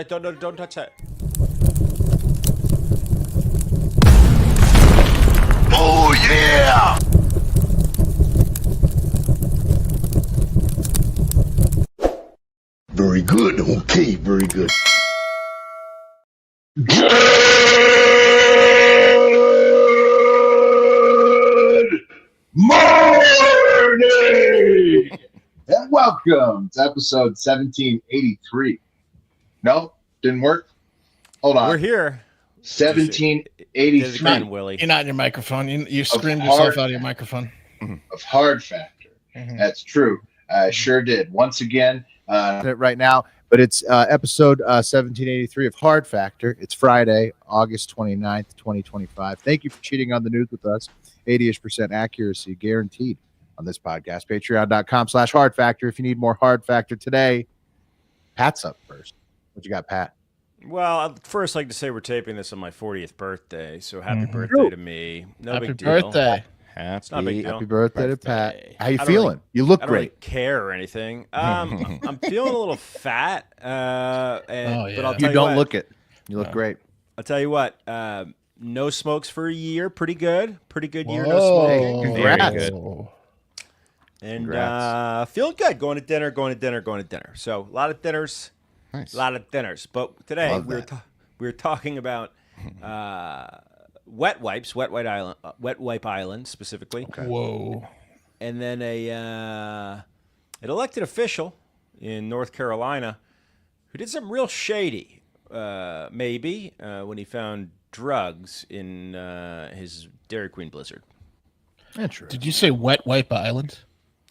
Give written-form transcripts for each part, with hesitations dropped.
Don't touch that. Oh yeah! Very good. Okay, very good. Good morning! And welcome to episode 1783. No, didn't work. Hold on. We're here. 1783 Willie. You're not in your microphone. You screamed yourself out of your microphone. of Hard Factor. Mhm. That's true. I sure did. Once again, right now, but it's episode 1783 of Hard Factor. It's Friday, August 29th, 2025. Thank you for cheating on the news with us. 80% accuracy guaranteed on this podcast. Patreon.com/Hard Factor. If you need more Hard Factor today, Pat's up first. What you got, Pat? Well, I'd first like to say we're taping this on my 40th birthday, so happy Mhm. birthday to me. No Happy big deal. birthday. It's not a big deal. Happy birthday to Pat. Birthday. How you I don't feeling? really- You look I don't really great. care or anything. I'm feeling a little fat, Oh, yeah. but I'll tell You you don't what, look it. You look No. great. I'll tell you what. No smokes for a year. Pretty good. Pretty good year. No Whoa. smoking. Congrats. Very good. Whoa. And Congrats. feeling good. Going to dinner. So a lot of dinners. Nice. A lot of dinners. But today Love we that. were talking about wet wipes, wet wipe island specifically, Whoa. and then an elected official in North Carolina who did something real shady, maybe when he found drugs in his Dairy Queen Blizzard. Interesting. Did you say Wet Wipe Island?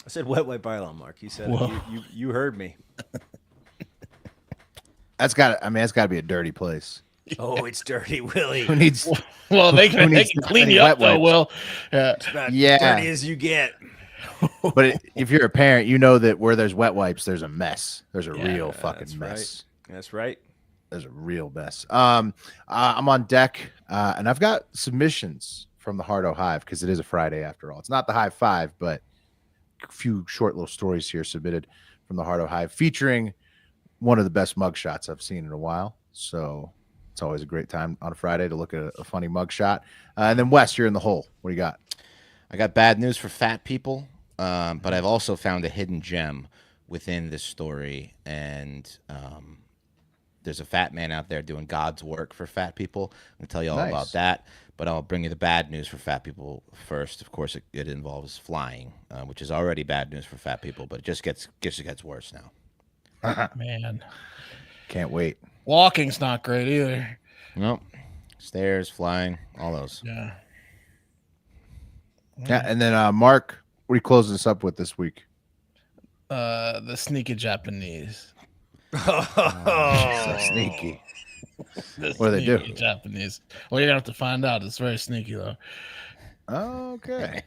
I said wet wipe island, Mark. He said Whoa. you heard me. That's got to be a dirty place. Oh, it's dirty, Willie. Who needs? Well, they Who can needs clean any you up wet though, wipes? Will. Yeah. About Yeah. dirty as you get. But if you're a parent, you know that where there's wet wipes, there's a mess. There's a real fucking That's mess. right. That's right. There's a real mess. I'm on deck, and I've got submissions from the Hardo Hive because it is a Friday after all. It's not the Hive 5, but a few short little stories here submitted from the Hardo Hive featuring one of the best mugshots I've seen in a while. So it's always a great time on a Friday to look at a funny mugshot. And then Wes, you're in the hole. What do you got? I got bad news for fat people, but I've also found a hidden gem within this story, and there's a fat man out there doing God's work for fat people. I'll tell you all Nice. about that, but I'll bring you the bad news for fat people first. Of course, it involves flying, which is already bad news for fat people, but it just gets worse now. Man. Can't wait. Walking's not great either. Nope. Stairs, flying, all those. Yeah. Yeah, and then Mark, what are you closing this up with this week? The sneaky Japanese. So sneaky. The What do they do? sneaky Japanese. Well, you're gonna have to find out. It's very sneaky though. Okay.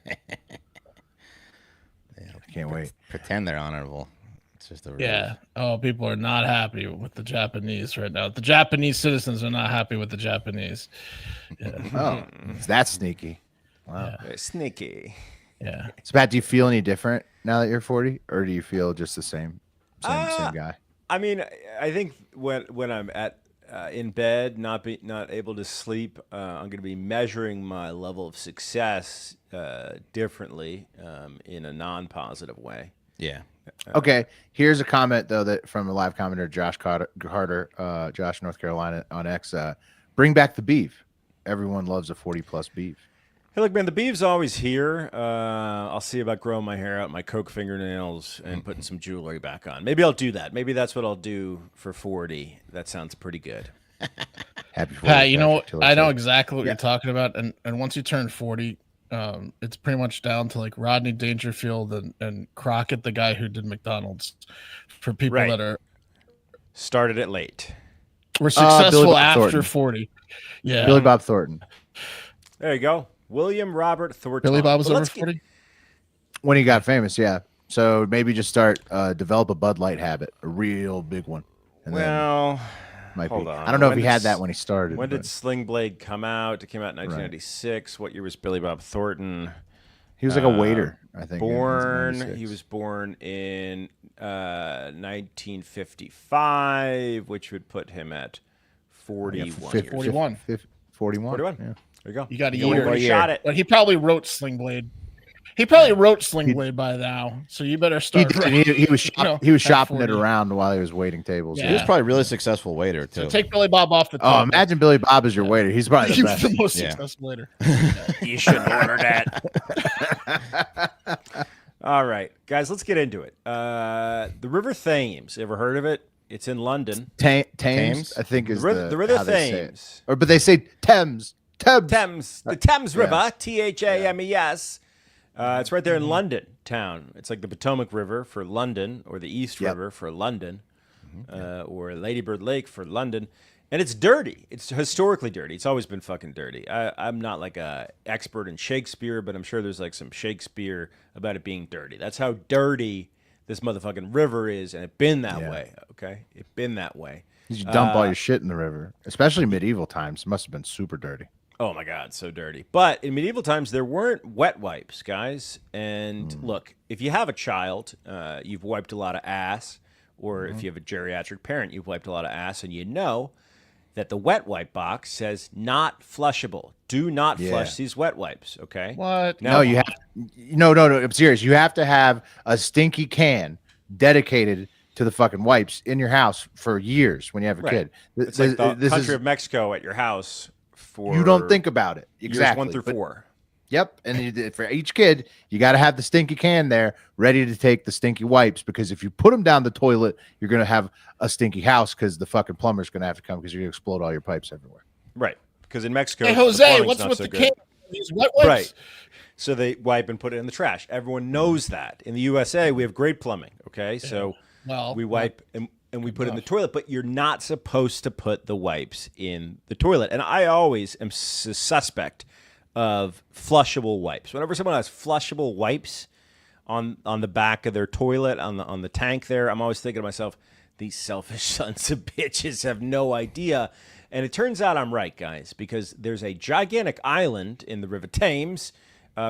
I can't wait. Pretend they're honorable. It's just a Yeah. Oh, people are not happy with the Japanese right now. The Japanese citizens are not happy with the Japanese. Yeah. Oh, it's that sneaky. Wow. Yeah. Very sneaky. Yeah. So, Pat, do you feel any different now that you're 40, or do you feel just the same same guy? I mean, I think when I'm at in bed, not able to sleep, I'm going to be measuring my level of success differently in a non-positive way. Yeah. Okay, here's a comment though that from a live commenter, Josh Carter, Josh, North Carolina on X. Bring back the beef. Everyone loves a 40+ beef. Hey, look, man, the beef's always here. I'll see about growing my hair out, my coke fingernails, and putting some jewelry back on. Maybe I'll do that. Maybe that's what I'll do for 40. That sounds pretty good. Happy 40. Pat, you know, Taylor I know Swift. exactly what you're talking about, and once you turn 40, it's pretty much down to like Rodney Dangerfield and Crockett, the guy who did McDonald's, for people Right. that Started it late. were Billy successful Bob after Thornton. 40. Yeah, Billy Bob Thornton. There you go. William Robert Thornton. Billy Bob was But over let's get- 40. When he got famous, yeah. So maybe just start develop a Bud Light habit, a real big one. And then Well, might hold be. on. I don't know if When he did had that when he started. When did but Sling Blade come out? It came out in 1996. What year was Billy Bob Thornton? he was like a waiter. I think. He was born in 1955, which would put him at 41 years. 41. 41. 41. Yeah. There you go. You got a You year. already shot it. But he probably wrote Sling Blade. He probably wrote Sling Blade by now, so you better start. He was shopping it 40. around while he was waiting tables. Yeah. He was probably a really successful waiter too. So take Billy Bob off the Oh, top. imagine Billy Bob as your waiter. He's probably the He was best. the most Yeah. successful waiter. You shouldn't order that. All right, guys, let's get into it. The River Thames. Ever heard of it? It's in London. Thames, I think, is The River how they say it. Thames. But they say Thames. Thames. The Thames Yeah. River. Thames. It's right there in London town. It's like the Potomac River for London, or the East Yep. River for London, or Ladybird Lake for London. And it's dirty. It's historically dirty. It's always been fucking dirty. I'm not like a expert in Shakespeare, but I'm sure there's like some Shakespeare about it being dirty. That's how dirty this motherfucking river is, and it's been that way. Okay, it's been that way. You dump all your shit in the river, especially medieval times. It must have been super dirty. Oh my God, so dirty. But in medieval times, there weren't wet wipes, guys. And look, if you have a child, you've wiped a lot of ass, or if you have a geriatric parent, you've wiped a lot of ass, and you know that the wet wipe box says not flushable. Do not flush these wet wipes, okay? What? No, you have no. I'm serious. You have to have a stinky can dedicated to the fucking wipes in your house for years when you have a kid. It's like the country of Mexico at your house for you don't think about it years exactly. 1 through 4. Yep, and for each kid, you got to have the stinky can there ready to take the stinky wipes, because if you put them down the toilet, you're gonna have a stinky house because the fucking plumber's gonna have to come because you're gonna explode all your pipes everywhere. Right, because in Mexico, Hey the Jose, plumbing's what's not with so the good. can? These wet wipes? Right. So they wipe and put it in the trash. Everyone knows that. In the USA, we have great plumbing. Okay, so Well, we wipe and we put it in the toilet, but you're not supposed to put the wipes in the toilet. And I always am suspect of flushable wipes. Whenever someone has flushable wipes on the back of their toilet, on the tank there, I'm always thinking to myself, these selfish sons of bitches have no idea. And it turns out I'm right, guys, because there's a gigantic island in the River Thames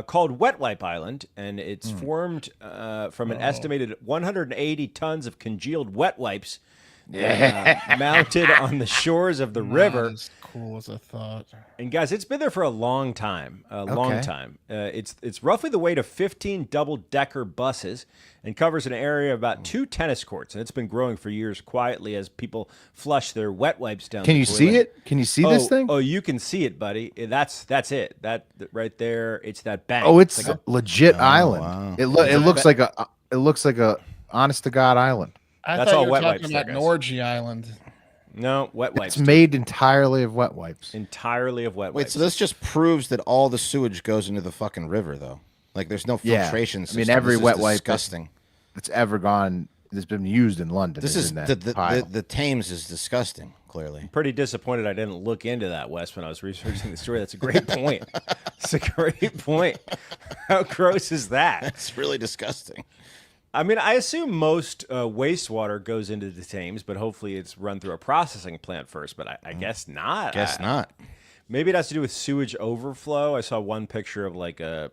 called Wet Wipe Island, and it's formed from an estimated 180 tons of congealed wet wipes mounted on the shores of the river. As cool as I thought. And guys, it's been there for a long time, Okay. It's roughly the weight of 15 double-decker buses and covers an area of about 2 tennis courts. And it's been growing for years quietly as people flush their wet wipes down. Can the you see toilet. it? Can you see this thing? Oh, you can see it, buddy. That's it. That right there. It's that bank. Oh, it's like a legit island. wow. It looks like a honest to God island. I That's thought all you were wet talking wipes about there, guys. Norgy Island. no wet wipes. It's made entirely of wet wipes. entirely of wet Wait, wipes. so this just proves that all the sewage goes into the fucking river, though. Like, there's no Yeah. filtration I system. mean, every This is wet wipe disgusting. That's ever gone that's been used in London. This is in that the pile. the Thames is disgusting. Clearly, Pretty disappointed I didn't look into that, Wes, when I was researching the story. That's a great point. It's a great point. How gross is that? it's really disgusting. I mean, I assume most wastewater goes into the Thames, but hopefully it's run through a processing plant first. But I guess not. Guess not. Maybe it has to do with sewage overflow. I saw one picture of like a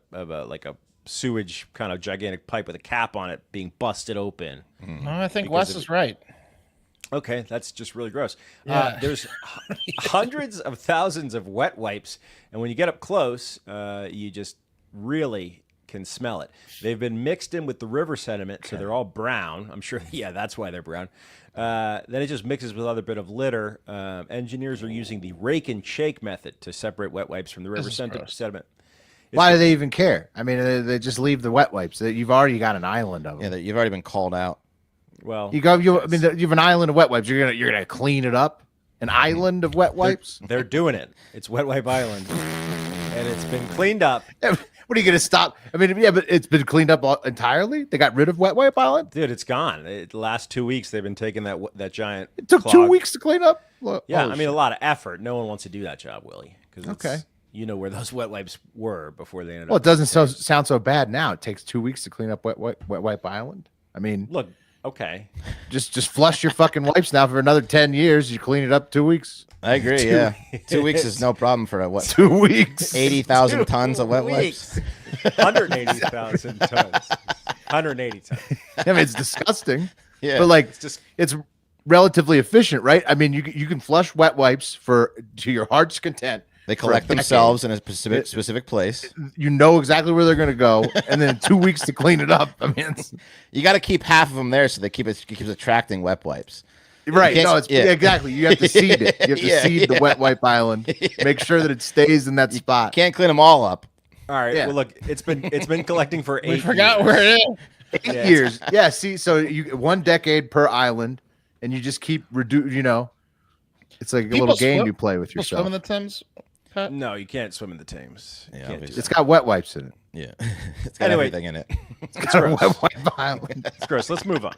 sewage kind of gigantic pipe with a cap on it being busted open. No, I think Because Wes of- is right. Okay, that's just really gross. Yeah. There's hundreds of thousands of wet wipes, and when you get up close, you just really can smell it. They've been mixed in with the river sediment, so they're all brown. I'm sure, yeah, that's why they're brown. Then it just mixes with other bit of litter. Engineers are using the rake and shake method to separate wet wipes from the river is gross. sediment. Why do they even care? I mean, they just leave the wet wipes. You've already got an island of them. Yeah, that you've already been called out. Well, You have an island of wet wipes. You're gonna clean it up. An island of wet wipes. they're doing it. It's Wet Wipe Island, and it's been cleaned up. What are you gonna stop? I mean, yeah, but it's been cleaned up entirely. They got rid of Wet Wipe Island. Dude, it's gone. The last 2 weeks, they've been taking that giant. It took 2 clog. weeks to clean up. Yeah, Holy I mean, a lot of effort. No one wants to do that job, Willie. Because Okay. you know where those wet wipes were before they ended Well, up. it doesn't sound so bad now. It takes 2 weeks to clean up Wet Wipe Island. I mean, Look, okay. just flush your fucking wipes now for another 10 years. You clean it up 2 weeks. I agree. Yeah, 2 weeks is no problem for a what? 2 weeks. 80,000 tons of wet wipes. 180,000 tons. 180 tons. I mean, it's disgusting, Yeah. but like It's just it's relatively efficient, right? I mean, you can flush wet wipes to your heart's content. They collect themselves in a specific place. You know exactly where they're going to go, and then 2 weeks to clean it up. I mean, You got to keep half of them there so they keeps attracting wet wipes. right? can't- No, it's yeah. exactly. You have to seed it. You have to Yeah, seed the yeah. wet wipe island. Make sure that it stays in that spot. Can't clean them all up. all right. Yeah. Well, look, it's been collecting for 8 We forgot years. where it is. 8 Yeah, years. Yeah. See, so you 1 decade per island, and you just keep it's like a People little game swim- you play with People swim yourself. in the Thames. Pat? No, you can't swim in the Thames. You Yeah, can't do obviously. It's got wet wipes in it. Yeah. It's got Anyway. everything in it. It's got a wet wipe island. It's gross. Let's move on.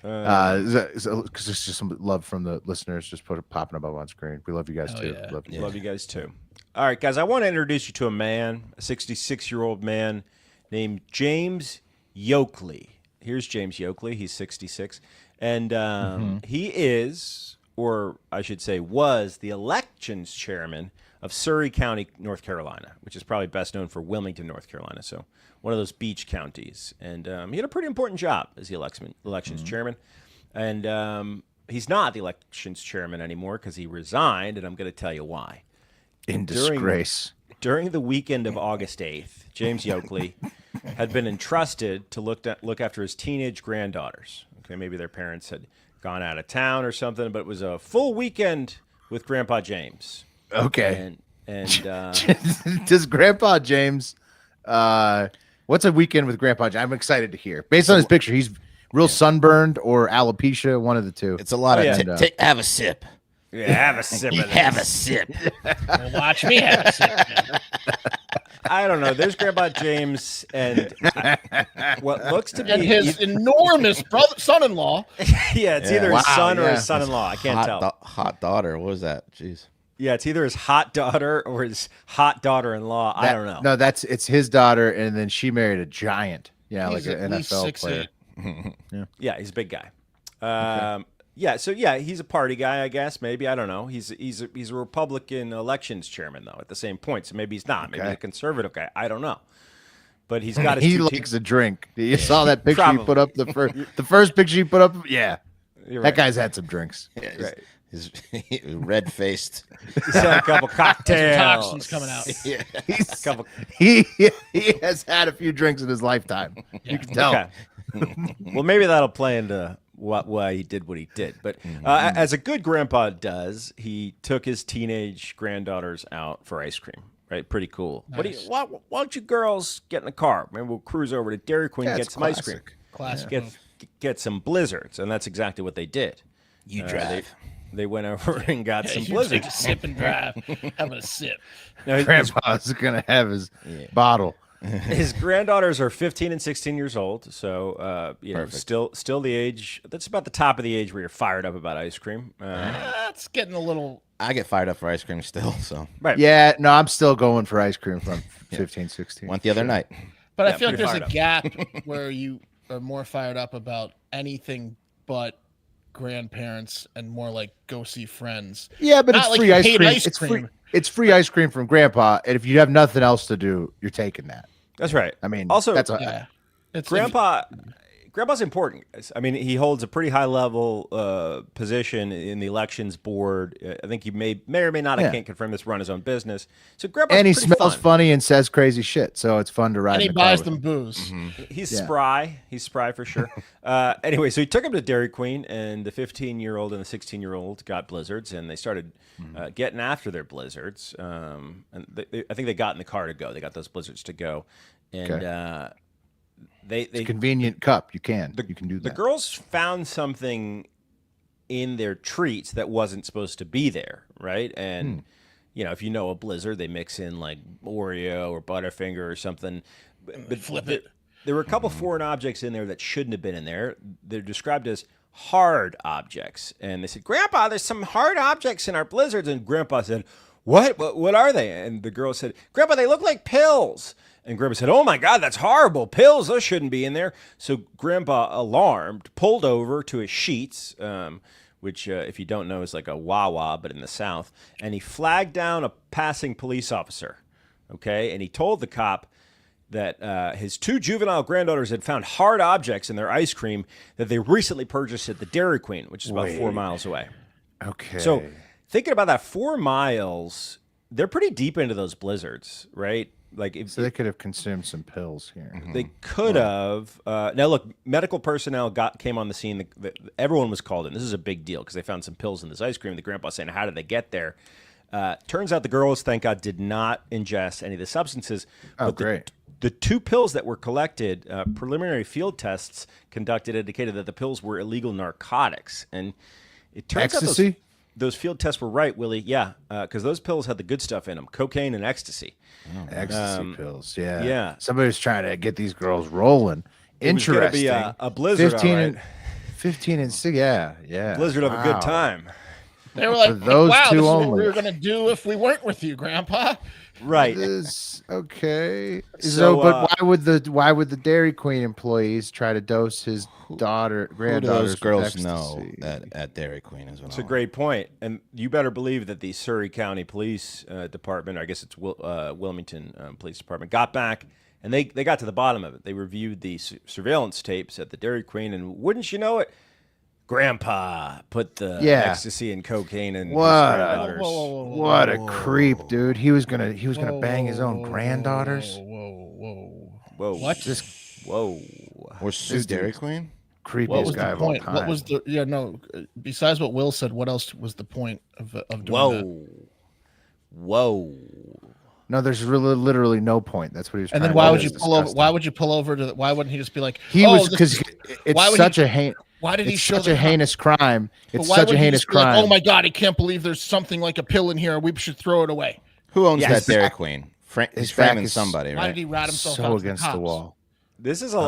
Because there's just some love from the listeners. Just popping up on screen. We love you guys Oh, too. yeah. Love you. Love you guys too. All right, guys, I want to introduce you to a man, a 66-year-old man named James Yokley. Here's James Yokley. He's 66. And he is, or I should say was, the elections chairman of Surrey County, North Carolina, which is probably best known for Wilmington, North Carolina. So one of those beach counties. And he had a pretty important job as the elections chairman. And he's not the elections chairman anymore because he resigned, and I'm going to tell you why. In disgrace. During the weekend of August 8th, James Yokley had been entrusted to look after his teenage granddaughters. Okay, maybe their parents had gone out of town or something, but it was a full weekend with Grandpa James. Okay. And Does Grandpa James? What's a weekend with Grandpa James? I'm excited to hear. Based on his picture, he's real sunburned or alopecia, one of the two. It's a lot of yeah. have a sip. yeah, have a sip of Have a this. sip. Well, watch me have a sip. I don't know. There's Grandpa James and what looks to be And his enormous son-in-law. yeah, it's Yeah. either his Wow, son or yeah. his son-in-law. I can't tell. Hot daughter. What was that? Jeez. Yeah, it's either his hot daughter or his hot daughter-in-law. I don't know. No, it's his daughter, and then she married a giant. Yeah, He's like at an least NFL 6'8". player. Yeah, he's a big guy. He's a party guy, I guess. Maybe I don't know. He's a Republican elections chairman though. At the same point, so maybe he's not. Maybe Okay. he's a conservative guy. I don't know. But he's got his He two likes a drink. You saw that picture you put Probably. up the first picture you put up. Yeah, You're that right. guy's had some drinks. Yeah, Right. He's red faced. He's had a couple cocktails. Toxins coming out. Yeah. He's, Couple. he has had a few drinks in his lifetime. You can tell. Okay. Well, maybe that'll play into why he did what he did. But as a good grandpa does, he took his teenage granddaughters out for ice cream. Right, pretty cool. Nice. Why don't you girls get in the car? Maybe we'll cruise over to Dairy Queen and Yeah, get it's some ice cream. Classic. Get some blizzards, and that's exactly what they did. You drive. They went over and got some You take blizzards. a sip and drive. Having a sip. Now, Grandpa's gonna have his bottle. his granddaughters are 15 and 16 years old, so Perfect. still the age. That's about the top of the age where you're fired up about ice cream. That's getting a little. I get fired up for ice cream still, so Right. Yeah, no, I'm still going for ice cream from 15, 16. went the other night. But Yeah, I feel like pretty there's a fired gap where you are more fired up about anything but grandparents and more like go see friends. Yeah, but Not it's like free you ice hate cream. ice It's free. cream. It's free ice cream from Grandpa, and if you have nothing else to do, you're taking that. That's right. I mean, Also, that's a, Yeah. It's Grandpa's important. I mean, he holds a pretty high level position in the elections board. I think he may or may not. I Yeah. can't confirm this. Run his own business. So Grandpa's and he pretty smells fun. funny and says crazy shit, so it's fun to ride. and he in the car buys with them him. booze. He's Yeah. spry. He's spry for sure. Anyway, so he took him to Dairy Queen, and the 15-year-old and the 16-year-old got blizzards, and they started getting after their blizzards. And I think they got in the car to go. They got those blizzards to go, and Okay. they It's a convenient cup. You can do the that. girls found something in their treats that wasn't supposed to be there, right? And if you know a blizzard, they mix in like Oreo or Butterfinger or something. But flip it. There were a couple foreign objects in there that shouldn't have been in there. They're described as hard objects, and they said, "Grandpa, there's some hard objects in our blizzards." And Grandpa said, "What? What are they?" And the girl said, "Grandpa, they look like pills." And Grandpa said, "Oh my God, that's horrible. Pills, those shouldn't be in there." So Grandpa, alarmed, pulled over to his sheets, which, if you don't know, is like a Wawa, but in the South. And he flagged down a passing police officer okay? And he told the cop that his 2 juvenile granddaughters had found hard objects in their ice cream that they recently purchased at the Dairy Queen, which is about 4 miles away. Okay. So thinking about that, 4 miles, they're pretty deep into those blizzards, right? Like if so they could have consumed some pills here. they could have. Now, look, medical personnel came on the scene. Everyone was called in. This is a big deal because they found some pills in this ice cream. The grandpa's saying, how did they get there? Turns out the girls, thank God, did not ingest any of the substances. Oh, But great. The 2 pills that were collected, preliminary field tests conducted indicated that the pills were illegal narcotics. And it turns Ecstasy? out those field tests were right, Willie. Yeah, because those pills had the good stuff in them, cocaine and ecstasy. Ecstasy pills. Yeah. yeah. Somebody was trying to get these girls rolling. It was gonna Interesting. be a blizzard, 15 all right. and 15 and 6. Yeah. Yeah. Blizzard of a good time. They were like, For those wow, two this is what only. we were going to do if we weren't with you, Grandpa. Right. Is okay. So, So, but why would the Dairy Queen employees try to dose his Who granddaughters do those girls with know ecstasy? at Dairy Queen is what It's a great point, and you better believe that the Surrey County Police Department, or I guess it's Wilmington Police Department, got back and they got to the bottom of it. They reviewed the surveillance tapes at the Dairy Queen, and wouldn't you know it, Grandpa put the ecstasy and cocaine in his What? granddaughters. What a creep, dude! He was gonna bang his own granddaughters. Whoa! What? This Whoa! Or Sue Dairy Queen? creepiest What was guy the of all point? time. What was the besides what Will said, what else was the point of doing that? Whoa! No, there's really literally no point. That's what he was. And then trying why to would do. you It's pull over? disgusting. Why would you pull over to? Why wouldn't he just be like, He "Oh, was this because is- it's why would such he- a heinous. Why did he It's show such the a cop- heinous crime. But It's why such would a he heinous just be like, crime. oh my God, I can't believe there's something like a pill in here. We should throw it away. Who owns Yes. that Dairy Queen? He's his back framing is- somebody, Why right? did he rat himself So out against to the the cops? wall.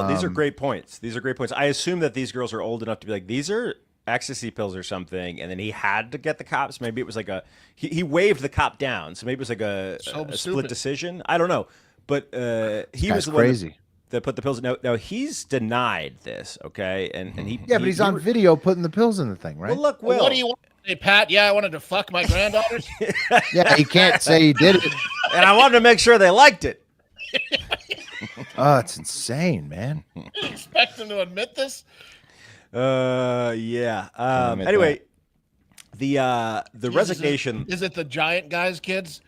These are great points. These are great points. I assume that these girls are old enough to be like, these are ecstasy pills or something, and then he had to get the cops. Maybe it was like he waved the cop down, so maybe it was like a split stupid. decision. I don't know, but he was That's the one crazy. that put the pills. Now he's denied this, okay, and he Yeah, but he's on video putting the pills in the thing, right? Well, look, Well, Will. what do you want to say, Pat? Yeah, I wanted to fuck my granddaughters. Yeah, he can't say he did it. and I wanted to make sure they liked it. Oh, it's insane, man. You expect him to admit this? Yeah. admit Anyway, the resignation. Is it the giant guys, kids?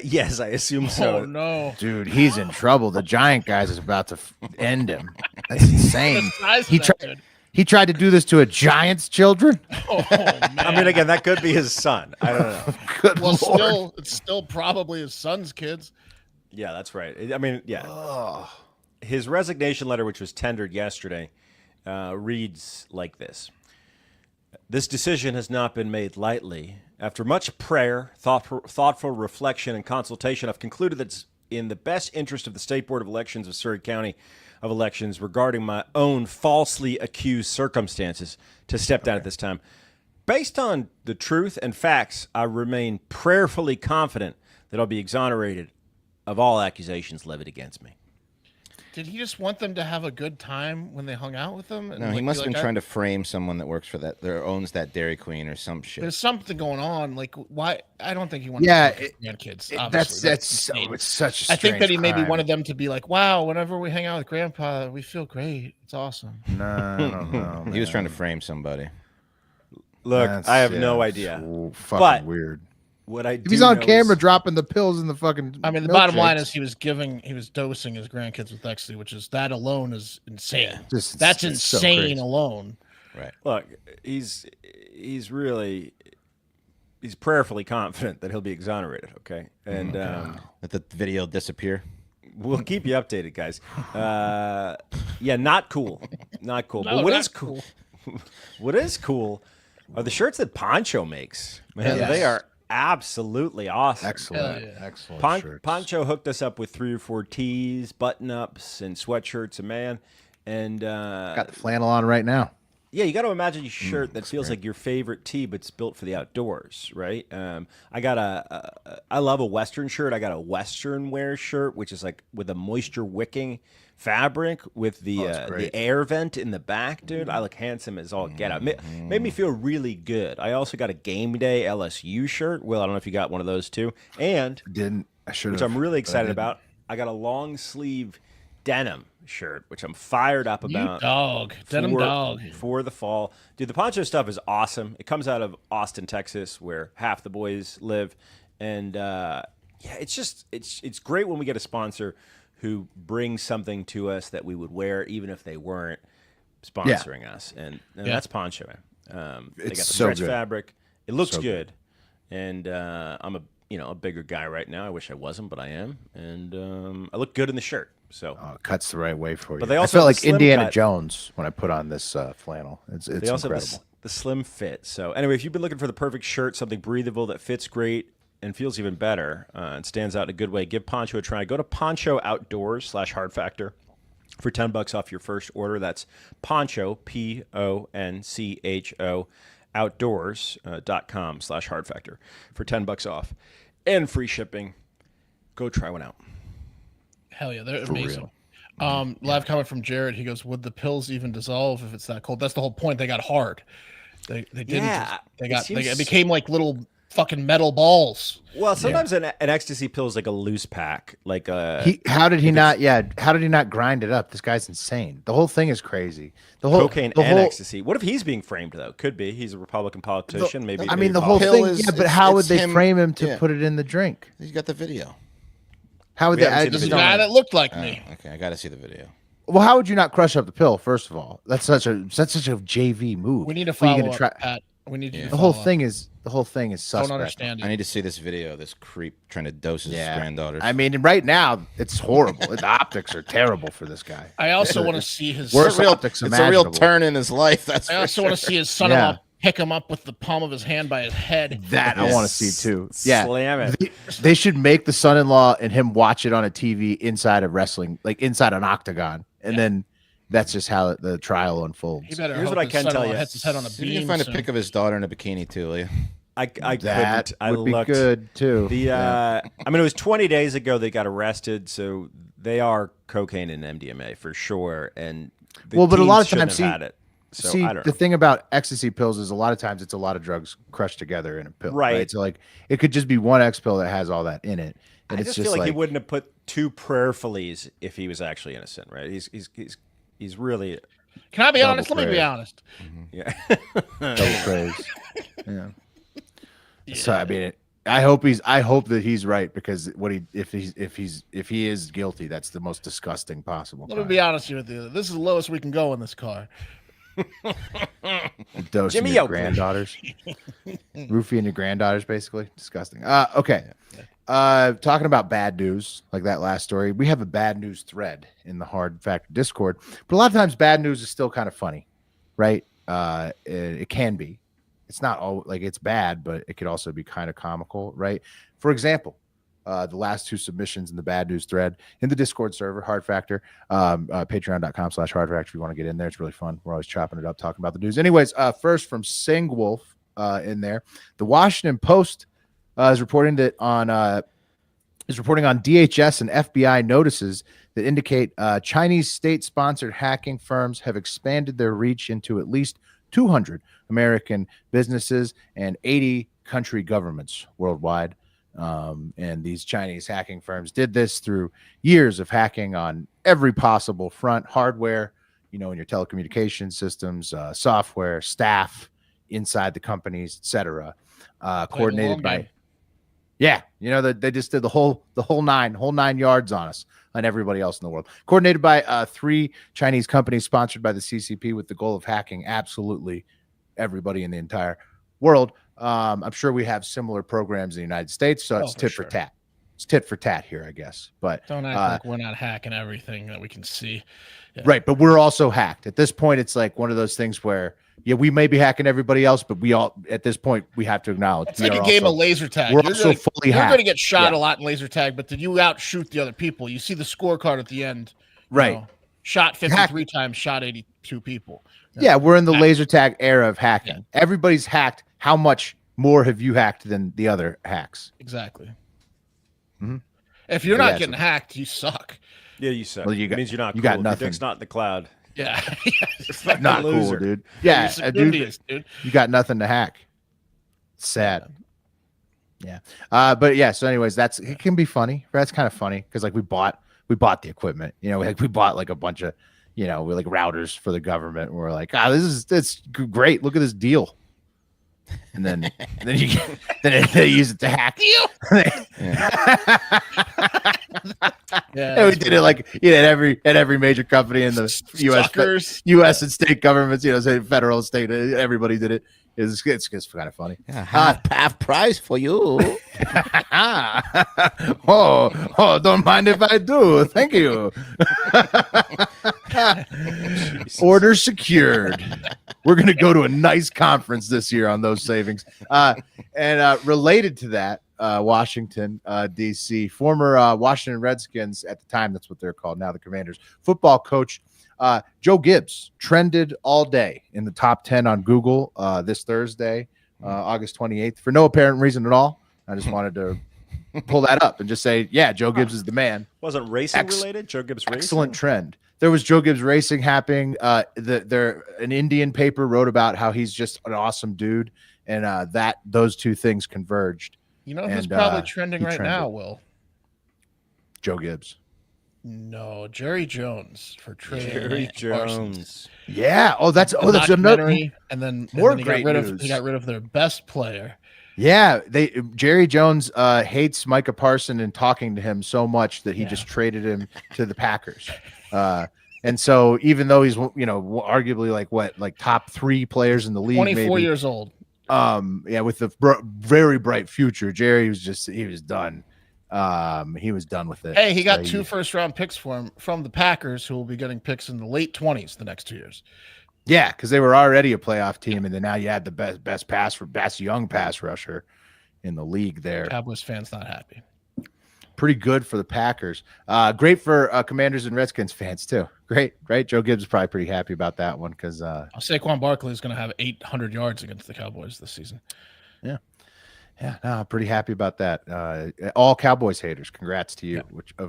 Yes, I assume so. Oh no. Dude, he's in trouble. The giant guys is about to end him. That's insane. The size of He that tried. dude. He tried to do this to a giant's children. Oh man. I mean, again, that could be his son. I don't know. Good well, lord. it's still probably his son's kids. Yeah, that's right. I mean, yeah. Ugh. His resignation letter, which was tendered yesterday, reads like this. This decision has not been made lightly. After much prayer, thoughtful reflection, and consultation, I've concluded that it's in the best interest of the State Board of Elections of Surrey County of Elections regarding my own falsely accused circumstances to step down at this time. Based on the truth and facts, I remain prayerfully confident that I'll be exonerated of all accusations levied against me. Did he just want them to have a good time when they hung out with him? No, he must have been trying to frame someone that works for that, or owns that Dairy Queen or some shit. There's something going on. Like, why? I don't think he wanted Yeah, to fuck his grandkids. That's Obviously. so. insane. It's such. I I think that he maybe wanted them to be like, wow, whenever we hang out with Grandpa, we feel great. It's awesome. No, He was trying to frame somebody. Look, I have no idea. Fucking But weird. What I If do he's on know camera is- dropping the pills in the fucking. I mean, the bottom line milkshakes, is he was dosing his grandkids with ecstasy, which is that alone is insane. just- That's it's so insane crazy. alone. Right. Look, he's prayerfully confident that he'll be exonerated. Okay, and Let the video disappear. we'll keep you updated, guys. Yeah, not cool, not cool. No, but what not is cool? What is cool are the shirts that Poncho makes. Man, Yes. they are absolutely awesome. Excellent, Hell yeah. excellent shirts. Poncho hooked us up with 3 or 4 tees, button-ups, and sweatshirts. A man, and Got the flannel on right now. yeah, you got to imagine a shirt that feels like your favorite tee, but it's built for the outdoors, right? I love a Western shirt. I got a Western wear shirt, which is like with a moisture wicking fabric with the great. air vent in the back, dude. I look handsome as all get out. Made me feel really good. I also got a game day LSU shirt. Will, I don't know if you got one of those too. And Didn't. which I'm really excited about. I got a long sleeve denim shirt, which I'm fired up about. Denim dog. For the fall. Dude, the poncho stuff is awesome. It comes out of Austin, Texas, where half the boys live. And it's great when we get a sponsor who brings something to us that we would wear even if they weren't sponsoring us. And that's Poncho. They got the stretch fabric. It looks good. And I'm a bigger guy right now. I wish I wasn't, but I am. And I look good in the shirt. So it cuts the right way for you. But they also I felt like slim Indiana cut. Jones when I put on this flannel. It's they also incredible. have the slim fit. So anyway, if you've been looking for the perfect shirt, something breathable that fits great and feels even better and stands out in a good way, give Poncho a try. Go to Poncho Outdoors/Hard Factor for $10 off your first order. That's Poncho, Poncho, outdoors.com/Hard Factor for $10 off and free shipping. Go try one out. Hell yeah, they're amazing. Live comment from Jared. He goes, "Would the pills even dissolve if it's that cold?" That's the whole point. They got hard. They didn't. Yeah, They became like little fucking metal balls. Well, sometimes an ecstasy pill is like a loose pack. Like how did he not grind it up? This guy's insane. The whole thing is crazy. The whole cocaine and ecstasy. What if he's being framed though? Could be. He's a Republican politician. Maybe. I mean, the whole thing. But how would they frame him to put it in the drink? He's got the video. How would they? This is a guy that looked like me. Okay, I got to see the video. Well, how would you not crush up the pill? First of all, that's such a JV move. We need to follow up, Pat. We need to. The whole thing is suspect. Don't understand it. I need to see this video. This creep trying to dose his granddaughter. I mean, right now it's horrible. The optics are terrible for this guy. I also want to see his worst optics It's a real turn in his life. I also want to see his son-in-law pick him up with the palm of his hand by his head. That I want to see too. Yeah, slam it. They should make the son-in-law and him watch it on a TV inside of wrestling, like inside an octagon, and then that's just how the trial unfolds. Here's what I can tell you. Hits his head on a beam. You can find a pic of his daughter in a bikini too, will you? I that couldn't. I would looked. be good too. I mean, it was 20 days ago they got arrested, so they are cocaine and MDMA for sure. And but a lot of shouldn't times, have had it. So, see, I don't the know. thing about ecstasy pills is a lot of times it's a lot of drugs crushed together in a pill. Right. So like it could just be one X pill that has all that in it. And I it's just feel like he wouldn't have put 2 prayerfulies if he was actually innocent, right? He's really. Can I be Double honest? Let me be praise. honest. Yeah. double praise. Yeah. So I mean, I hope that he's right, because if he is guilty, that's the most disgusting possible. Let me be honest with you. This is the lowest we can go in this car. Dosing Jimmy your Oakley. granddaughters, roofing your granddaughters, basically disgusting. Okay. Talking about bad news, like that last story, we have a bad news thread in the Hard Factor Discord, but a lot of times bad news is still kind of funny, right? It can be. It's not all like it's bad, but it could also be kind of comical, right? For example, the last 2 submissions in the bad news thread in the Discord server, Hard Factor, patreon.com/Hard Factor. If you want to get in there, it's really fun. We're always chopping it up, talking about the news. Anyways, first from Singwolf in there, the Washington Post is reporting on DHS and FBI notices that indicate Chinese state-sponsored hacking firms have expanded their reach into at least 200 American businesses and 80 country governments worldwide. And these Chinese hacking firms did this through years of hacking on every possible front: hardware, in your telecommunication systems, software, staff inside the companies, etc. Coordinated by, they just did the whole 9 yards on us, on everybody else in the world. Coordinated by 3 Chinese companies sponsored by the CCP with the goal of hacking absolutely everybody in the entire world. I'm sure we have similar programs in the United States, so it's tit for tat. It's tit for tat here, I guess. But don't act like we're not hacking everything that we can see. Yeah. Right, but we're also hacked. At this point, it's like one of those things where, we may be hacking everybody else, but we all, at this point, we have to acknowledge. It's like a game of laser tag. We're also fully hacked. You're going to get shot a lot in laser tag, but did you outshoot the other people? You see the scorecard at the end. Right. Shot 53 times, shot 82 people. Yeah, we're in the laser tag era of hacking. Yeah. Everybody's hacked. How much more have you hacked than the other hacks? Exactly. Mm-hmm. If you're not getting hacked, you suck. Yeah, you suck. Well, it means you're not you cool. got nothing. Your dick's not in the cloud. Yeah. You're not loser. Cool, dude. Yeah, dude. You got nothing to hack. Sad. Yeah. But yeah, so anyways, it can be funny. That's kind of funny because like we bought the equipment, we bought like a bunch of, we like routers for the government. And we're like, it's great. Look at this deal. And then they use it to hack. Yeah, And we did it like at every major company in the U.S. and state governments, say federal, state, everybody did it. It's kind of funny. Yeah, half price for you. oh, don't mind if I do. Thank you. Order secured. We're going to go to a nice conference this year on those savings. And related to that, Washington, D.C., former Washington Redskins at the time, that's what they're called now, the Commanders, football coach Joe Gibbs trended all day in the top 10 on Google this Thursday, August 28th, for no apparent reason at all. I just wanted to pull that up and just say, yeah, Joe Gibbs is the man. Wasn't racing related? Joe Gibbs racing? Excellent trend. There was Joe Gibbs racing happening. An Indian paper wrote about how he's just an awesome dude, and that those two things converged. Who's probably trending right now, Will? Joe Gibbs. No, Jerry Jones for trading. Jerry Jones. Yeah. That's another. And then more he great news. They got rid of their best player. Yeah, Jerry Jones hates Micah Parsons and talking to him so much that he just traded him to the Packers. And so even though he's arguably like top 3 players in the league, 24 years old. With a very bright future, Jerry was done. He was done with it. Hey, he got 2 first-round picks for him from the Packers, who will be getting picks in the late 20s the next 2 years. Yeah, because they were already a playoff team, and then now you had the best young pass rusher in the league there. Cowboys fans not happy. Pretty good for the Packers. Great for Commanders and Redskins fans too. Great. Joe Gibbs is probably pretty happy about that one because Saquon Barkley is going to have 800 yards against the Cowboys this season. Yeah. Yeah, no, I'm pretty happy about that. All Cowboys haters, congrats to you,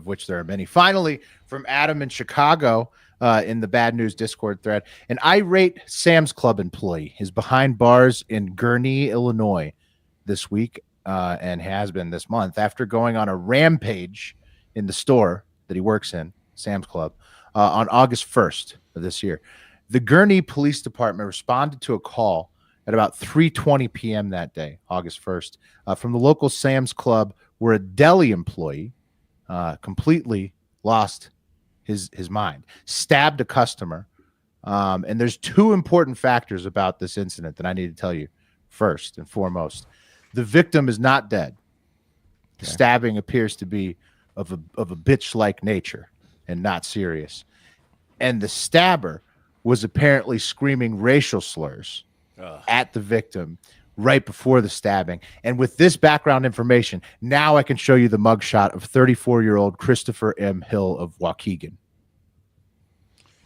which there are many. Finally, from Adam in Chicago in the Bad News Discord thread, an irate Sam's Club employee is behind bars in Gurnee, Illinois this week and has been this month after going on a rampage in the store that he works in, Sam's Club, on August 1st of this year. The Gurnee Police Department responded to a call at about 3:20 p.m. that day, August 1st, from the local Sam's Club, where a deli employee completely lost his mind, stabbed a customer. And there's 2 important factors about this incident that I need to tell you first and foremost. The victim is not dead. The stabbing appears to be of a bitch-like nature and not serious. And the stabber was apparently screaming racial slurs at the victim right before the stabbing. And with this background information, now I can show you the mugshot of 34-year-old Christopher M. Hill of Waukegan.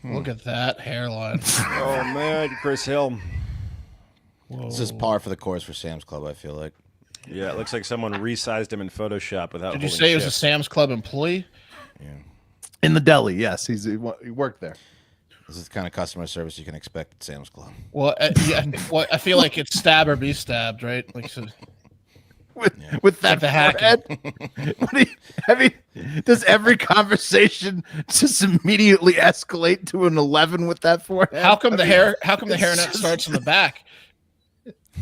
Look at that hairline. Oh, man, Chris Hill. Whoa. This is par for the course for Sam's Club, I feel like. Yeah, it looks like someone resized him in Photoshop without. Did you say he was a Sam's Club employee? Yeah. In the deli, yes. He worked there. This is the kind of customer service you can expect at Sam's Club. Well, I feel like it's stab or be stabbed, right? Like so, with that like the hacking. Does every conversation just immediately escalate to an 11 with that forehead? How come the hairnet starts in the back?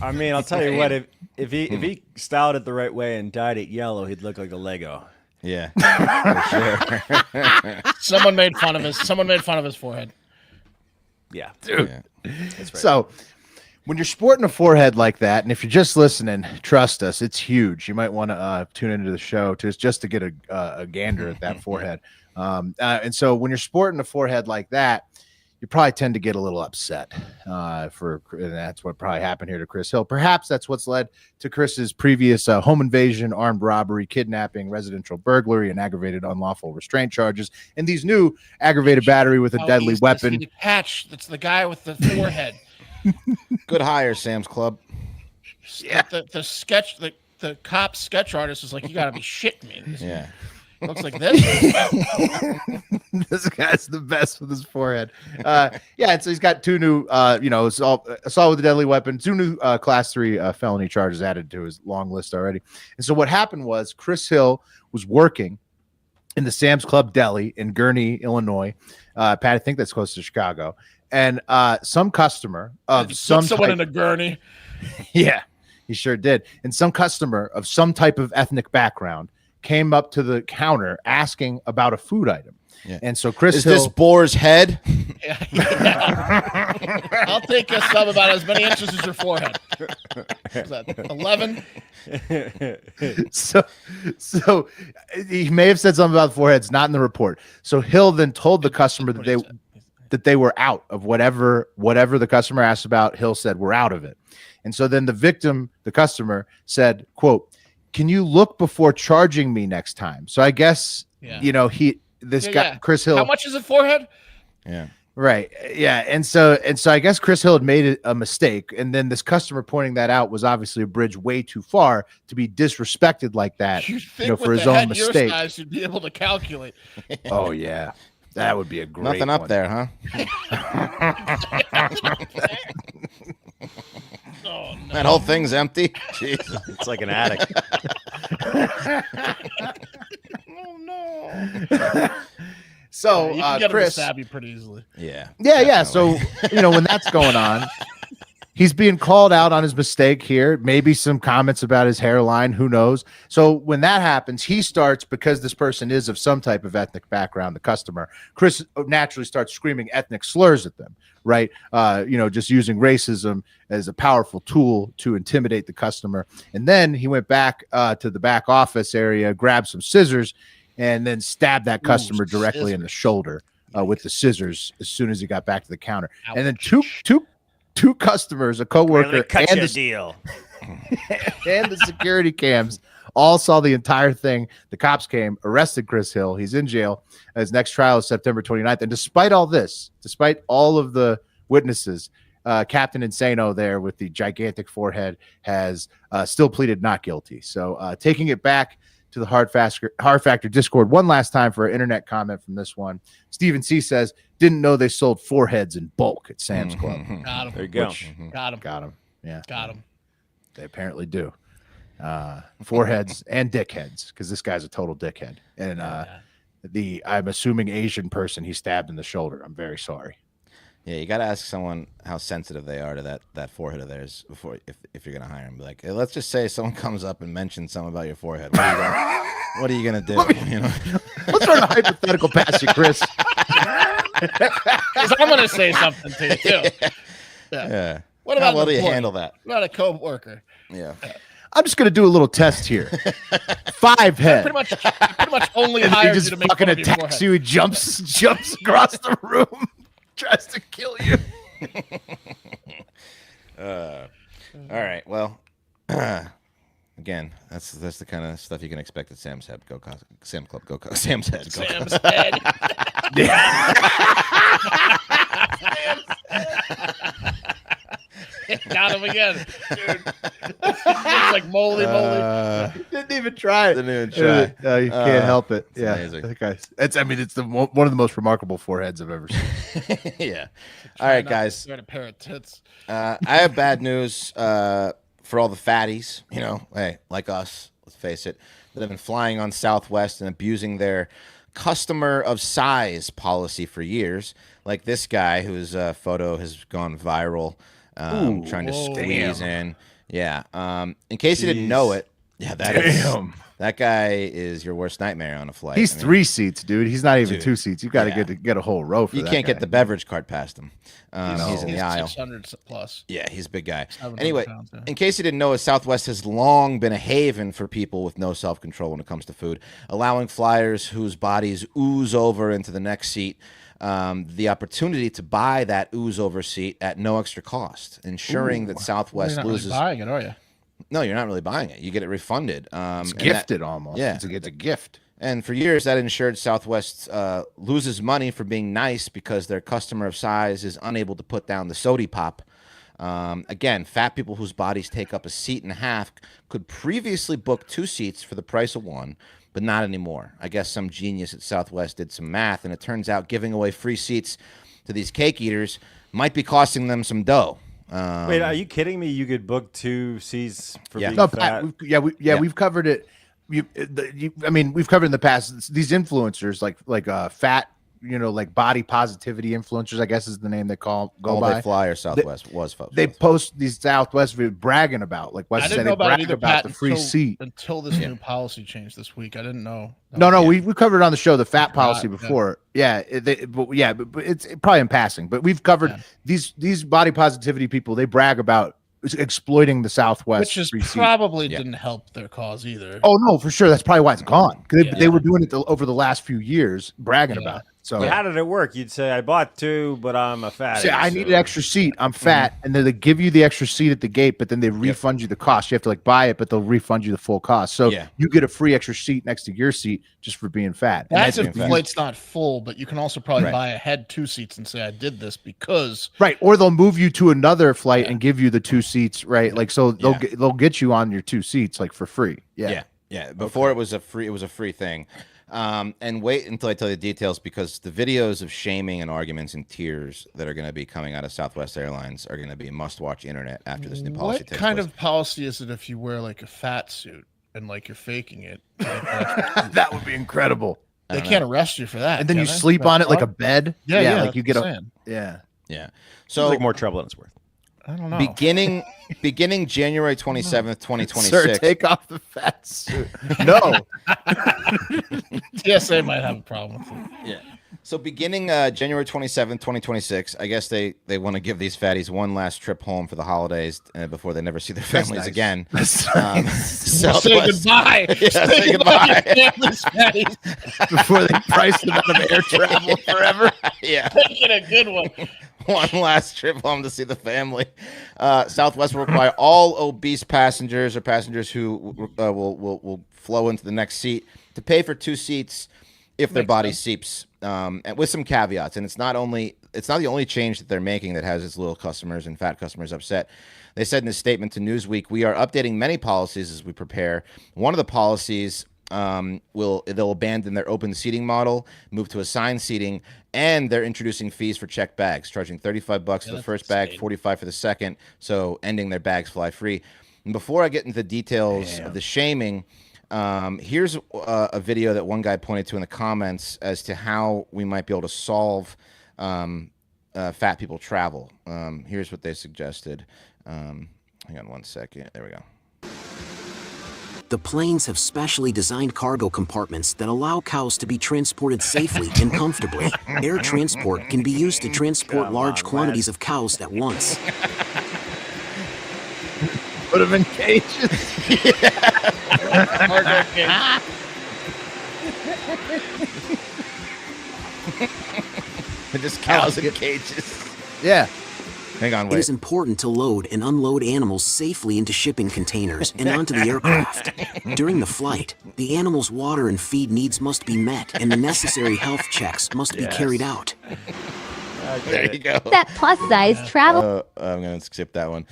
I mean, I'll tell you what. If he styled it the right way and dyed it yellow, he'd look like a Lego. Yeah, for sure. Someone made fun of his forehead. Yeah, Dude. Yeah. that's right. So when you're sporting a forehead like that, and if you're just listening, trust us, it's huge. You might want to tune into the show just to get a gander at that forehead. And so when you're sporting a forehead like that, you probably tend to get a little upset. And that's what probably happened here to Chris Hill. Perhaps that's what's led to Chris's previous home invasion, armed robbery, kidnapping, residential burglary, and aggravated unlawful restraint charges, and these new aggravated battery with a deadly weapon. The catch, that's the guy with the forehead. Good hire, Sam's Club. Yeah. The cop sketch artist is like, you got to be shitting me. Yeah. Looks like this. This guy's the best with his forehead. Yeah, and so he's got two new, assault with a deadly weapon, two new class 3 felony charges added to his long list already. And so what happened was Chris Hill was working in the Sam's Club Deli in Gurnee, Illinois. Pat, I think that's close to Chicago. And some customer of someone in a gurney. Yeah, he sure did. And some customer of some type of ethnic background came up to the counter asking about a food item. Yeah. And so Chris Is Hill, this boar's head? Yeah. I'll take a sub about as many inches as your forehead. Is that 11? so he may have said something about the foreheads, not in the report. So Hill then told the customer that they were out of whatever the customer asked about. Hill said, "We're out of it." And so then the victim, the customer, said, quote, "Can you look before charging me next time?" So I guess, Chris Hill. How much is a forehead? Yeah. Right. Yeah. And so I guess Chris Hill had made a mistake. And then this customer pointing that out was obviously a bridge way too far to be disrespected like that, You think for with his the own head your mistake. size, you'd be able to calculate. Oh, yeah. That would be a great Nothing up one. there, huh? Oh, no. That whole thing's empty. Jesus. It's like an attic. Oh, no. So, You can get him to Chris. stab you pretty easily. Yeah. Yeah. So, when that's going on, he's being called out on his mistake here. Maybe some comments about his hairline. Who knows? So when that happens, he starts, because this person is of some type of ethnic background, the customer, Chris naturally starts screaming ethnic slurs at them, right? Just using racism as a powerful tool to intimidate the customer. And then he went back to the back office area, grabbed some scissors, and then stabbed that customer directly in the shoulder with the scissors as soon as he got back to the counter. Ouch. And then two customers, a coworker, Cut and you a the, deal. and the security cams all saw the entire thing. The cops came, arrested Chris Hill. He's in jail. His next trial is September 29th. And despite all this, despite all of the witnesses, Captain Insano there with the gigantic forehead has still pleaded not guilty. So taking it back to the Hard Factor Discord one last time for an internet comment from this one. Stephen C says, "Didn't know they sold foreheads in bulk at Sam's Club." Got him. There you go. Got him. Got him. Yeah, Got him. they apparently do. Foreheads and dickheads, because this guy's a total dickhead. And I'm assuming Asian person he stabbed in the shoulder. I'm very sorry. Yeah, you got to ask someone how sensitive they are to that forehead of theirs before, if you're gonna hire them. Be like, hey, let's just say someone comes up and mentions something about your forehead. What are you gonna do? Let's run a hypothetical past you, Chris. 'Cause I'm going to say something to you, too. Yeah. What about How well an do you employee? handle that? What about a co-worker? Yeah. I'm just gonna do a little test here. 5 head. Pretty much only And he hired just you to make fucking fun of your attacks forehead. you. He jumps across the room, tries to kill you. All right. Well, again, that's the kind of stuff you can expect at Sam's Head. Sam's Club. Sam's Head. Sam's head. Got him again, dude. Looks like moly. Didn't even try it. Didn't even try. No, you can't help it. it's Yeah, amazing. that guy's. It's one of the most remarkable foreheads I've ever seen. Yeah. All right, guys. Got a pair of tits. I have bad news for all the fatties, hey, like us, let's face it, that have been flying on Southwest and abusing their customer of size policy for years. Like this guy whose photo has gone viral, trying to squeeze in. Yeah. In case you didn't know it, yeah, that guy is your worst nightmare on a flight. He's 3 seats, dude. He's not even Dude. 2 seats. You got to get a whole row for You that can't guy. get the beverage cart past him. He's in the aisle. 600 plus. Yeah, he's a big guy. 700 Anyway, pounds, yeah. in case you didn't know, Southwest has long been a haven for people with no self-control when it comes to food, allowing flyers whose bodies ooze over into the next seat the opportunity to buy that ooze over seat at no extra cost, ensuring that Southwest You're not loses. really buying it, are you? No, you're not really buying it. You get it refunded. It's and gifted almost. yeah. It's a gift. And for years, that ensured Southwest loses money for being nice because their customer of size is unable to put down the sody pop. Again, fat people whose bodies take up a seat and a half could previously book 2 seats for the price of 1, but not anymore. I guess some genius at Southwest did some math, and it turns out giving away free seats to these cake eaters might be costing them some dough. Wait, are you kidding me? You could book 2 seats for Yeah. being No, fat? Pat, we've covered it. I mean, we've covered in the past these influencers like fat, like body positivity influencers, I guess is the name they go by. They Fly or Southwest was folks. They post these Southwest videos bragging about, like Wes I said, didn't they know about it brag either, about Pat, the free seat. until this new policy changed this week. I didn't know. No, we covered it on the show, the fat policy Yeah. before. But it's probably in passing. But we've covered these body positivity people. They brag about exploiting the Southwest, Which is free seat. probably didn't help their cause either. Oh no, for sure. That's probably why it's gone. Yeah. They were doing it over the last few years, bragging about it. So How did it work? You'd say, I bought 2, but I'm a fatty. say, I need an extra seat. I'm fat, and then they give you the extra seat at the gate, but then they refund you the cost. You have to buy it, but they'll refund you the full cost. So you get a free extra seat next to your seat just for being fat. And That's if the flight's not full, but you can also probably buy ahead 2 seats and say, I did this because. Right, or they'll move you to another flight and give you the 2 seats. Right, so they'll get you on your 2 seats for free. Yeah. Before it was a free thing. And wait until I tell you the details, because the videos of shaming and arguments and tears that are going to be coming out of Southwest Airlines are going to be must-watch internet after this new policy What takes kind place. of policy is it if you wear a fat suit and you're faking it? That would be incredible. They can't arrest you for that. And then can you they? sleep That's on it like a fun. bed. Yeah, like you get that's what a I'm saying. Yeah. So So like more trouble than it's worth. I don't know. beginning January 27th, 2026. Sir, take off the fat suit. No. TSA might have a problem with it. Yeah. So beginning January 27th, 2026, I guess they want to give these fatties one last trip home for the holidays before they never see their families nice. again. That's Say goodbye. Yeah, say goodbye. to your families, fatties. Before they price them out of air travel forever. Yeah. Get a good one. One last trip home to see the family. Southwest will require all obese passengers or passengers who will flow into the next seat to pay for 2 seats if their body seeps, and with some caveats. And it's not the only change that they're making that has its little customers and fat customers upset. They said in a statement to Newsweek, "We are updating many policies as we prepare. One of the policies they'll abandon their open seating model, move to assigned seating, and they're introducing fees for checked bags, charging $35 for the first bag, $45 for the second, so ending their bags fly free." And before I get into the details of the shaming, here's a video that one guy pointed to in the comments as to how we might be able to solve fat people travel. Here's what they suggested. Hang on one second. There we go. The planes have specially designed cargo compartments that allow cows to be transported safely and comfortably. Air transport can be used to transport large quantities of cows at once. Put them in cages. Just cows in cages. Yeah. Hang on, It wait. is important to load and unload animals safely into shipping containers and onto the aircraft. During the flight, the animals' water and feed needs must be met, and the necessary health checks must be carried out. There you go. That plus size travel. I'm going to skip that one.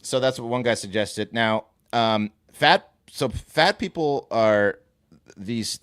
So that's what one guy suggested. Now, fat people are these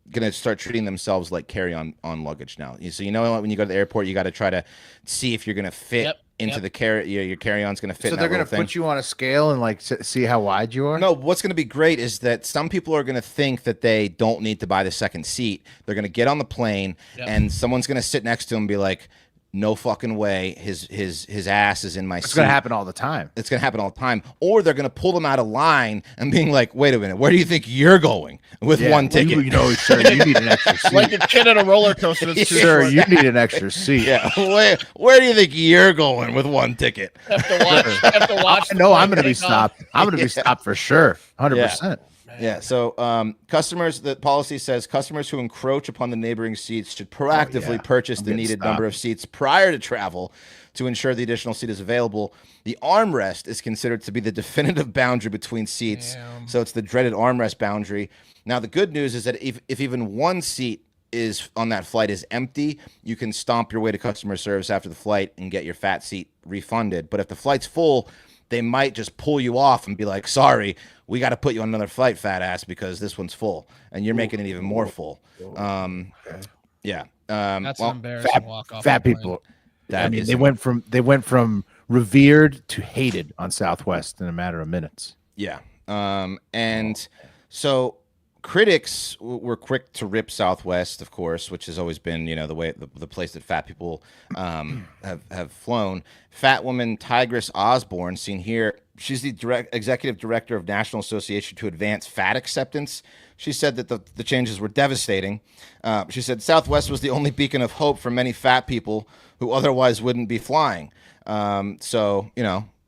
going to start treating themselves like carry-on luggage now. So when you go to the airport, you got to try to see if you're going to fit into the your carry-on's going to fit. So in they're going to put you on a scale and see how wide you are? No, what's going to be great is that some people are going to think that they don't need to buy the second seat. They're going to get on the plane and someone's going to sit next to them and be like, "No fucking way, his ass is in my seat." It's going to happen all the time. It's going to happen all the time. Or they're going to pull them out of line and being like, "Wait a minute, where do you think you're going with one ticket?" Sir, you need an extra seat. Like a kid at a roller coaster. That's too Sir, short. you need an extra seat. Yeah, where do you think you're going with one ticket? Have to watch. No, I'm going to be stopped. I'm going to be stopped for sure. 100%. Yeah. So, the policy says customers who encroach upon the neighboring seats should proactively purchase the needed number of seats prior to travel to ensure the additional seat is available. The armrest is considered to be the definitive boundary between seats. So it's the dreaded armrest boundary. Now, the good news is that if even one seat is on that flight is empty, you can stomp your way to customer service after the flight and get your fat seat refunded. But if the flight's full, they might just pull you off and be like, sorry, we got to put you on another flight, fat ass, because this one's full and you're making it even more full. Yeah. That's an Well, embarrassing walk off. Fat the plane. people. that I mean, is- they went from revered to hated on Southwest in a matter of minutes. Yeah. And so critics were quick to rip Southwest, of course, which has always been, the way the place that fat people have flown. Fat woman Tigress Osborne, seen here, she's the executive director of National Association to Advance Fat Acceptance. She said that the changes were devastating. She said Southwest was the only beacon of hope for many fat people who otherwise wouldn't be flying. So,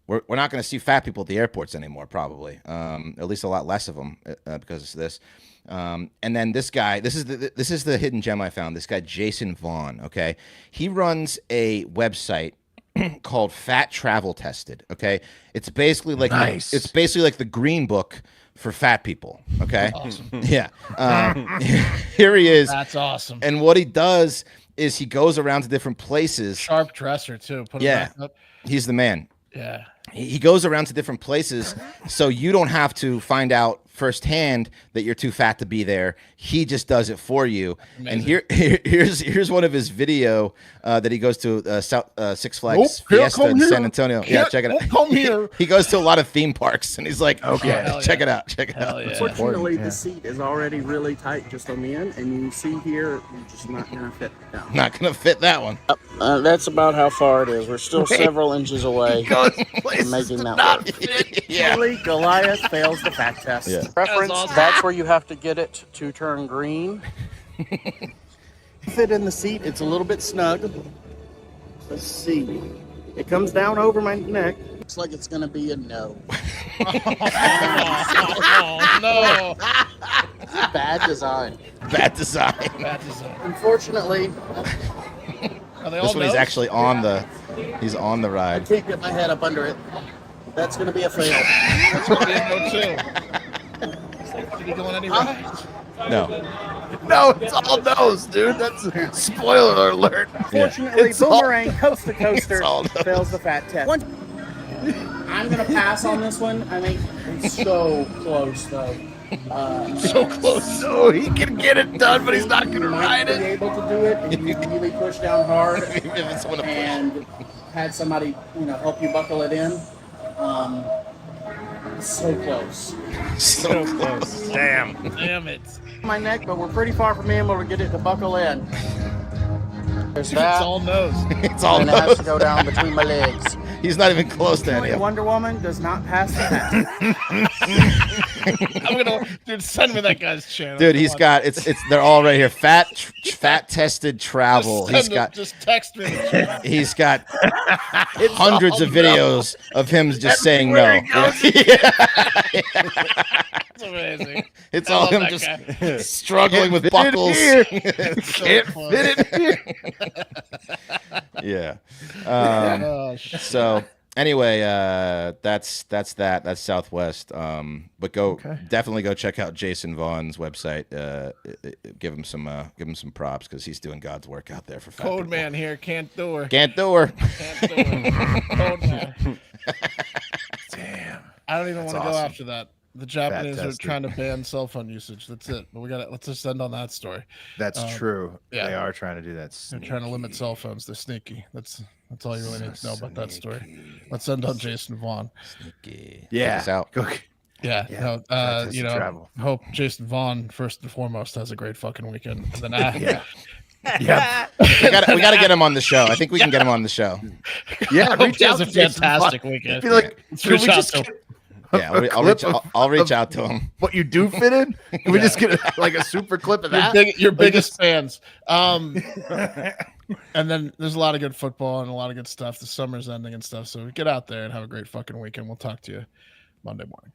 we're not going to see fat people at the airports anymore, probably. At least a lot less of them because of this. And then this guy, this is the hidden gem I found. This guy, Jason Vaughn. Okay, he runs a website called Fat Travel Tested. Okay, it's basically like the Green Book for fat people. Okay, Awesome. yeah. Here he is. That's awesome. And what he does is he goes around to different places. Sharp dresser too. Put him Yeah. back up. He's the man. Yeah. He goes around to different places, so you don't have to find out firsthand that you're too fat to be there. He just does it for you. Amazing. And here's one of his video that he goes to Six Flags Fiesta in San Antonio. Yeah, check it out. Come here. He goes to a lot of theme parks, and he's like, Okay. hell check yeah. it out. Check it Hell out. yeah. Fortunately, Yeah. the seat is already really tight just on the end, and you see here, you're just not going to fit down. Not gonna fit that one. That's about how far it is. We're still several inches away Goes from places making to that not work. fit. Yeah. Really, Goliath fails the fat test. Yeah. Preference, That's awesome. that's where you have to get it to turn green. Fit in the seat, it's a little bit snug. Let's see. It comes down over my neck. Looks like it's going to be a no. Oh, no. Bad design. Bad design. Bad design. Unfortunately, Are they all This one he's no's? actually on the I ride. can't get my head up under it. That's going to be a fail. That's gonna be a no too. Did he go on any rides? No. No, it's all those, dude. That's spoiler alert. Fortunately, It's all- Boomerang Coaster Coaster It's all those. fails the fat test. I'm going to pass on this one. I mean, it's so close, though. So close. So he can get it done, but he's not You gonna might ride be it. able to do it if you really push down hard If it's one of and had somebody, help you buckle it in. So close. so close. Damn. Damn it. My neck, but we're pretty far from being able to get it to buckle in. There's It's that, all no's. It's all and it has to those. go down between my legs. He's not even close to any of them. Wonder Woman does not pass the test. I'm gonna, dude, send me that guy's channel. Dude, he's Come on. got it's they're all right here. Fat tested travel. Just send it- just text me. the channel. He's got hundreds of videos of him just saying no. It's amazing. It's I all love him that just guy. struggling with Fit it buckles. here. So Can't close. fit it here. Yeah. Oh, shit. So anyway, that's that. That's Southwest. But definitely go check out Jason Vaughn's website. Give him some props because he's doing God's work out there for fat Code people. man here can't do her. Can't do her. Can't do her. Code man. Damn. I don't even want to go awesome. after that. The Japanese are tested. trying to ban cell phone usage. That's it. But let's just end on that story. That's true. yeah. They are trying to do that. They're trying to limit cell phones. They're sneaky. That's all you really need to know about that story. Let's end on Jason Vaughn. Yeah. Check us out. Go. Yeah, Yeah, no, fantastic travel. hope Jason Vaughn first and foremost has a great fucking weekend. And then Yeah. Yeah. we gotta get him on the show. I think we can get him on the show. Yeah. hope he has a to Jason fantastic Vaughn. weekend. Be like, Let's can reach we out just to him. get Yeah, a I'll clip reach out to him. what you do fit in? Can we just get like a super clip of that? Your biggest fans. And then there's a lot of good football and a lot of good stuff. The summer's ending and stuff. So get out there and have a great fucking weekend. We'll talk to you Monday morning.